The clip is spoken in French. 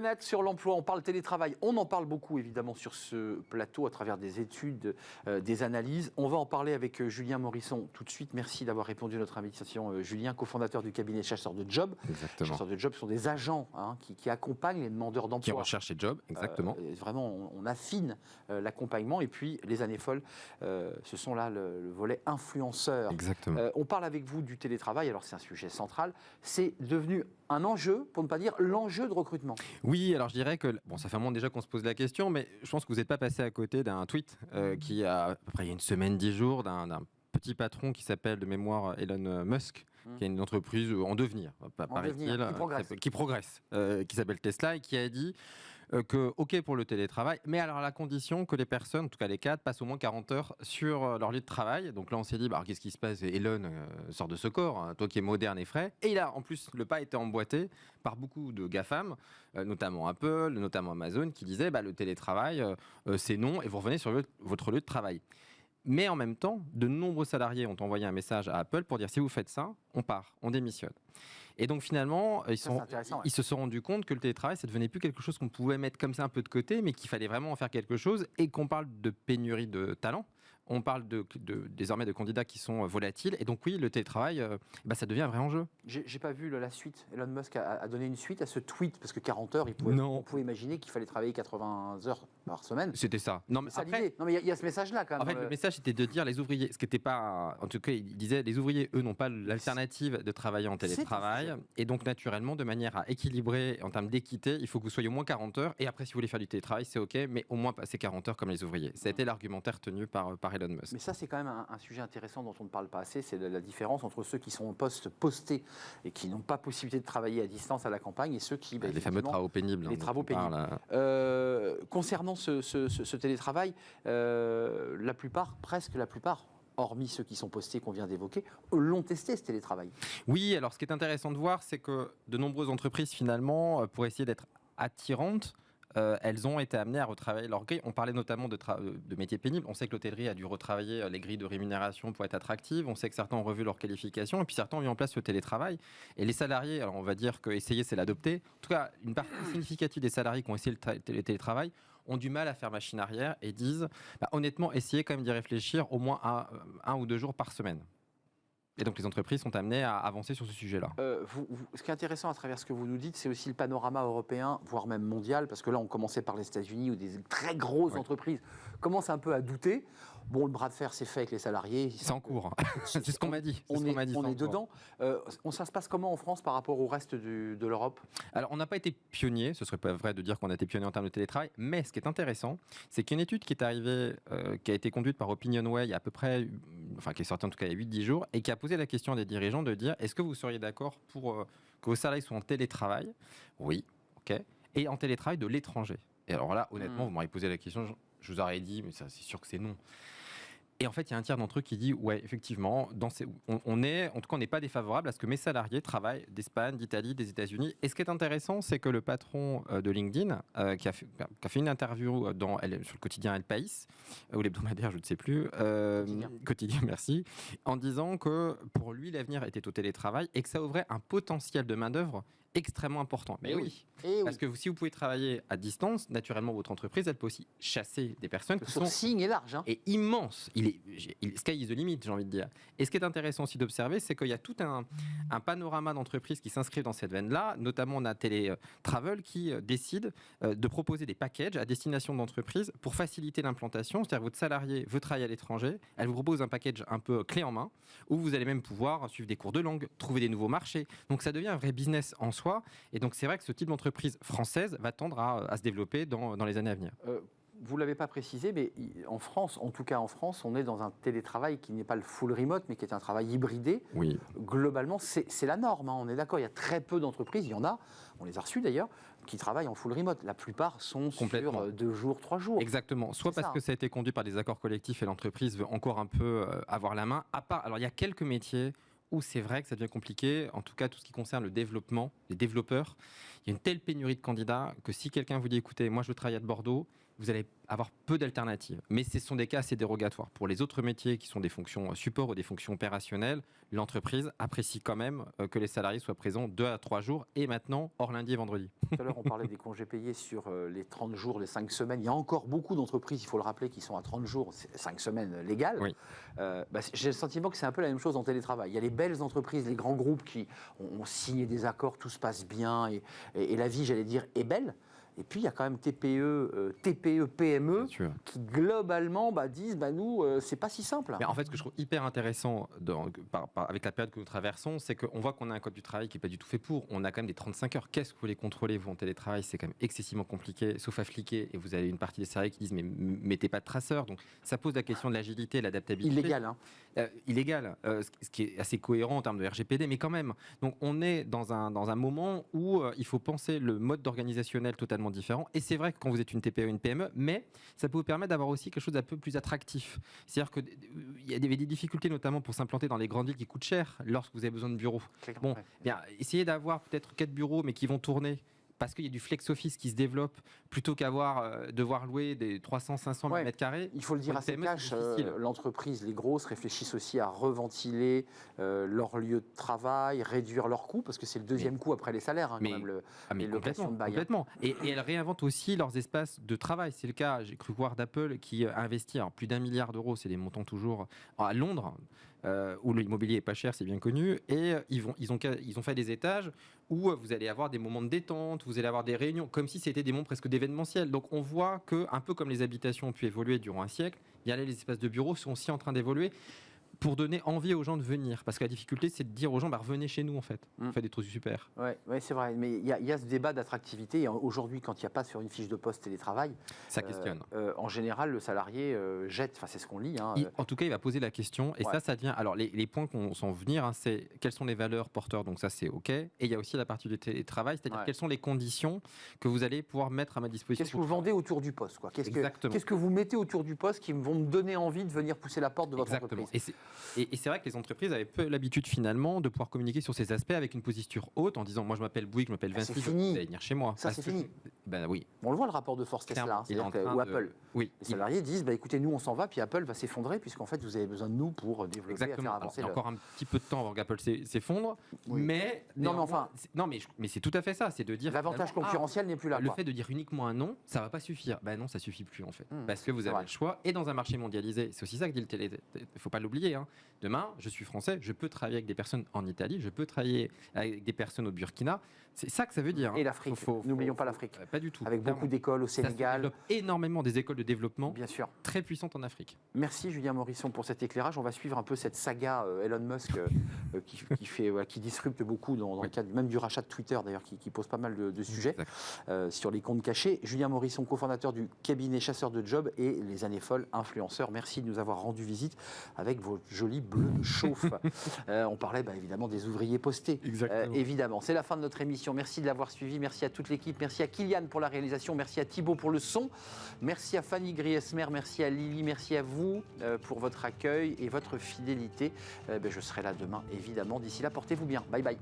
bien-être sur l'emploi, on parle télétravail, on en parle beaucoup évidemment sur ce plateau à travers des études, des analyses. On va en parler avec Julien Morisson tout de suite. Merci d'avoir répondu à notre invitation, Julien, cofondateur du cabinet Chasseurs de Job. Exactement. Chasseurs de Job sont des agents qui accompagnent les demandeurs d'emploi. Qui recherchent les jobs, exactement. Vraiment, on affine l'accompagnement. Et puis, les années folles, ce sont là le volet influenceur. Exactement. On parle avec vous du télétravail, alors c'est un sujet central. C'est devenu un enjeu, pour ne pas dire l'enjeu de recrutement. Oui, alors je dirais que, bon, ça fait un moment déjà qu'on se pose la question, mais je pense que vous n'êtes pas passé à côté d'un tweet qui a, à peu près il y a une semaine, 10 jours, d'un petit patron qui s'appelle de mémoire Elon Musk, qui a une entreprise en devenir, paraît-il, qui progresse, qui s'appelle Tesla, et qui a dit que, OK pour le télétravail, mais alors à la condition que les personnes, en tout cas les cadres, passent au moins 40 heures sur leur lieu de travail. Donc là, on s'est dit, bah, qu'est-ce qui se passe? Elon sort de ce corps, hein, toi qui es moderne et frais. Et il a, en plus, le pas été emboîté par beaucoup de GAFAM, notamment Apple, notamment Amazon, qui disaient, bah, le télétravail, c'est non, et vous revenez sur votre lieu de travail. Mais en même temps, de nombreux salariés ont envoyé un message à Apple pour dire, si vous faites ça, on part, on démissionne. Et donc finalement, ils se sont rendus compte que le télétravail, ça ne devenait plus quelque chose qu'on pouvait mettre comme ça un peu de côté, mais qu'il fallait vraiment en faire quelque chose, et qu'on parle de pénurie de talent. On parle désormais de candidats qui sont volatiles. Et donc oui, le télétravail, ça devient un vrai enjeu. J'ai pas vu la suite. Elon Musk a donné une suite à ce tweet, parce que 40 heures, on pouvait imaginer qu'il fallait travailler 80 heures par semaine. C'était ça. Non, mais après, il y a ce message-là quand même. En fait, le message était de dire les ouvriers, ce qui n'était pas... En tout cas, il disait, les ouvriers, eux, n'ont pas l'alternative de travailler en télétravail. Et donc, naturellement, de manière à équilibrer, en termes d'équité, il faut que vous soyez au moins 40 heures. Et après, si vous voulez faire du télétravail, c'est OK, mais au moins passer 40 heures comme les ouvriers. Ça a été l'argumentaire tenu par Elon Musk. Mais ça, c'est quand même un sujet intéressant dont on ne parle pas assez, c'est la différence entre ceux qui sont en poste posté et qui n'ont pas possibilité de travailler à distance à la campagne et ceux qui... les fameux travaux pénibles. Les travaux pénibles. Concernant ce télétravail, presque la plupart, hormis ceux qui sont postés qu'on vient d'évoquer, l'ont testé ce télétravail. Oui, alors ce qui est intéressant de voir, c'est que de nombreuses entreprises, finalement, pour essayer d'être attirantes, elles ont été amenées à retravailler leur grille. On parlait notamment de métiers pénibles. On sait que l'hôtellerie a dû retravailler les grilles de rémunération pour être attractive. On sait que certains ont revu leur qualification et puis certains ont mis en place le télétravail. Et les salariés, alors on va dire que essayer, c'est l'adopter. En tout cas, une partie significative des salariés qui ont essayé le télétravail ont du mal à faire machine arrière et disent, honnêtement, essayez quand même d'y réfléchir au moins un ou 2 jours par semaine. Et donc les entreprises sont amenées à avancer sur ce sujet-là. Ce qui est intéressant à travers ce que vous nous dites, c'est aussi le panorama européen, voire même mondial, parce que là on commençait par les États-Unis où des très grosses entreprises commencent un peu à douter. Bon, le bras de fer, c'est fait avec les salariés. C'est en cours. C'est ce qu'on m'a dit. On est dedans. Ça se passe comment en France par rapport au reste de l'Europe? Alors, on n'a pas été pionnier. Ce ne serait pas vrai de dire qu'on a été pionnier en termes de télétravail. Mais ce qui est intéressant, c'est qu'il y a une étude qui est arrivée, qui a été conduite par OpinionWay il y a à peu près, qui est sortie en tout cas il y a 8-10 jours, et qui a posé la question à des dirigeants de dire, est-ce que vous seriez d'accord pour que vos salariés soient en télétravail? Oui, OK. Et en télétravail de l'étranger. Et alors là, honnêtement, vous m'auriez posé la question, je vous aurais dit, mais ça, c'est sûr que c'est non. Et en fait, il y a un tiers d'entre eux qui dit, ouais, effectivement, en tout cas, on n'est pas défavorable à ce que mes salariés travaillent d'Espagne, d'Italie, des États-Unis. Et ce qui est intéressant, c'est que le patron de LinkedIn, qui a fait une interview sur le quotidien El País, ou l'hebdomadaire, je ne sais plus, quotidien, merci, en disant que pour lui, l'avenir était au télétravail et que ça ouvrait un potentiel de main-d'œuvre extrêmement important. Mais oui. Parce que si vous pouvez travailler à distance, naturellement, votre entreprise, elle peut aussi chasser des personnes qui sont... Le sourcing est large. Et immense. Sky is the limit, j'ai envie de dire. Et ce qui est intéressant aussi d'observer, c'est qu'il y a tout un panorama d'entreprises qui s'inscrivent dans cette veine-là. Notamment, on a Teletravel qui décide de proposer des packages à destination d'entreprises pour faciliter l'implantation. C'est-à-dire que votre salarié veut travailler à l'étranger, elle vous propose un package un peu clé en main, où vous allez même pouvoir suivre des cours de langue, trouver des nouveaux marchés. Donc ça devient un vrai business en soi. Et donc c'est vrai que ce type d'entreprise française va tendre à se développer dans les années à venir. Vous ne l'avez pas précisé, mais en France, en tout cas en France, on est dans un télétravail qui n'est pas le full remote, mais qui est un travail hybridé. Oui. Globalement, c'est la norme, on est d'accord. Il y a très peu d'entreprises, il y en a, on les a reçues d'ailleurs, qui travaillent en full remote. La plupart sont sur 2 jours, 3 jours. Exactement. Soit parce que ça a été conduit par des accords collectifs et l'entreprise veut encore un peu avoir la main. Alors il y a quelques métiers où c'est vrai que ça devient compliqué, en tout cas tout ce qui concerne le développement, les développeurs. Il y a une telle pénurie de candidats que si quelqu'un vous dit, écoutez, moi je veux travailler à Bordeaux, vous allez avoir peu d'alternatives. Mais ce sont des cas assez dérogatoires. Pour les autres métiers qui sont des fonctions support ou des fonctions opérationnelles, l'entreprise apprécie quand même que les salariés soient présents 2 à 3 jours et maintenant hors lundi et vendredi. Tout à l'heure, on parlait des congés payés sur les 30 jours, les 5 semaines. Il y a encore beaucoup d'entreprises, il faut le rappeler, qui sont à 30 jours, 5 semaines légales. Oui. J'ai le sentiment que c'est un peu la même chose en télétravail. Il y a les belles entreprises, les grands groupes qui ont signé des accords, tout se passe bien et la vie, j'allais dire, est belle. Et puis, il y a quand même TPE, PME qui, globalement, disent nous, c'est pas si simple. Mais en fait, ce que je trouve hyper intéressant avec la période que nous traversons, c'est qu'on voit qu'on a un code du travail qui n'est pas du tout fait pour. On a quand même des 35 heures. Qu'est-ce que vous voulez contrôler, vous, en télétravail? C'est quand même excessivement compliqué, sauf à fliquer. Et vous avez une partie des salariés qui disent mais mettez pas de traceurs. Donc, ça pose la question de l'agilité, l'adaptabilité. Illégal, hein. Illégal, ce qui est assez cohérent en termes de RGPD, mais quand même. Donc, on est dans un moment où il faut penser le mode organisationnel totalement différent. Et c'est vrai que quand vous êtes une TPE, une PME, mais ça peut vous permettre d'avoir aussi quelque chose d'un peu plus attractif. C'est-à-dire qu'il y a des difficultés, notamment pour s'implanter dans les grandes villes qui coûtent cher lorsque vous avez besoin de bureaux. Bon, bien, essayez d'avoir peut-être 4 bureaux, mais qui vont tourner. Parce qu'il y a du flex office qui se développe, plutôt devoir louer des 300-500 mètres carrés. Il faut le dire assez cash, l'entreprise, les grosses, réfléchissent aussi à reventiler leur lieu de travail, réduire leurs coûts, parce que c'est le deuxième coût après les salaires, quand même, les locations de bail. Complètement. Et elles réinventent aussi leurs espaces de travail. C'est le cas, j'ai cru voir d'Apple qui investit plus d'1 milliard d'euros, c'est des montants toujours, à Londres, où l'immobilier est pas cher, c'est bien connu, et ils ont fait des étages où vous allez avoir des moments de détente, vous allez avoir des réunions, comme si c'était des moments presque d'événementiel. Donc on voit que, un peu comme les habitations ont pu évoluer durant un siècle, bien là, les espaces de bureaux sont aussi en train d'évoluer pour donner envie aux gens de venir. Parce que la difficulté, c'est de dire aux gens, revenez chez nous, en fait. On fait des trucs super. Oui, c'est vrai. Mais il y a ce débat d'attractivité. Et aujourd'hui, quand il n'y a pas sur une fiche de poste télétravail, ça questionne. En général, le salarié jette, c'est ce qu'on lit. En tout cas, il va poser la question. Et ça devient... Alors, les points qu'on s'en venir, c'est quelles sont les valeurs porteurs. Donc ça, c'est OK. Et il y a aussi la partie du télétravail, c'est-à-dire quelles sont les conditions que vous allez pouvoir mettre à ma disposition. Qu'est-ce que vous vendez autour du poste, quoi. Qu'est-ce que vous mettez autour du poste qui vont me donner envie de venir pousser la porte de votre entreprise. Et c'est vrai que les entreprises avaient peu l'habitude finalement de pouvoir communiquer sur ces aspects avec une posture haute en disant moi je m'appelle Bouygues, je m'appelle Vinci, vous allez venir chez moi. Ça c'est fini. Oui. On le voit le rapport de force Tesla, ou Apple. Oui. Les salariés disent écoutez, nous on s'en va, puis Apple va s'effondrer puisqu'en fait vous avez besoin de nous pour développer, et faire avancer. Il y a encore un petit peu de temps avant qu'Apple s'effondre, mais c'est tout à fait ça, c'est de dire l'avantage concurrentiel n'est plus là. Le fait de dire uniquement un non, ça va pas suffire. Non, ça suffit plus en fait, parce que vous avez le choix. Et dans un marché mondialisé, c'est aussi ça que dit le télé. Il faut pas l'oublier. Demain, je suis français, je peux travailler avec des personnes en Italie, je peux travailler avec des personnes au Burkina. C'est ça que ça veut dire. Et l'Afrique, n'oublions pas l'Afrique. Pas du tout. Avec beaucoup d'écoles au Sénégal. Ça se énormément des écoles de développement, bien sûr, très puissantes en Afrique. Merci Julien Morisson pour cet éclairage. On va suivre un peu cette saga Elon Musk qui disrupte beaucoup dans le cadre même du rachat de Twitter d'ailleurs, qui pose pas mal de sujets sur les comptes cachés. Julien Morisson, cofondateur du cabinet Chasseur de Job et les années folles influenceurs. Merci de nous avoir rendu visite avec vos jolis bleus de chauffe. On parlait évidemment des ouvriers postés. Évidemment, c'est la fin de notre émission. Merci de l'avoir suivi. Merci à toute l'équipe. Merci à Kylian pour la réalisation. Merci à Thibaut pour le son. Merci à Fanny Griesmer. Merci à Lily. Merci à vous pour votre accueil et votre fidélité. Je serai là demain, évidemment. D'ici là, portez-vous bien. Bye bye.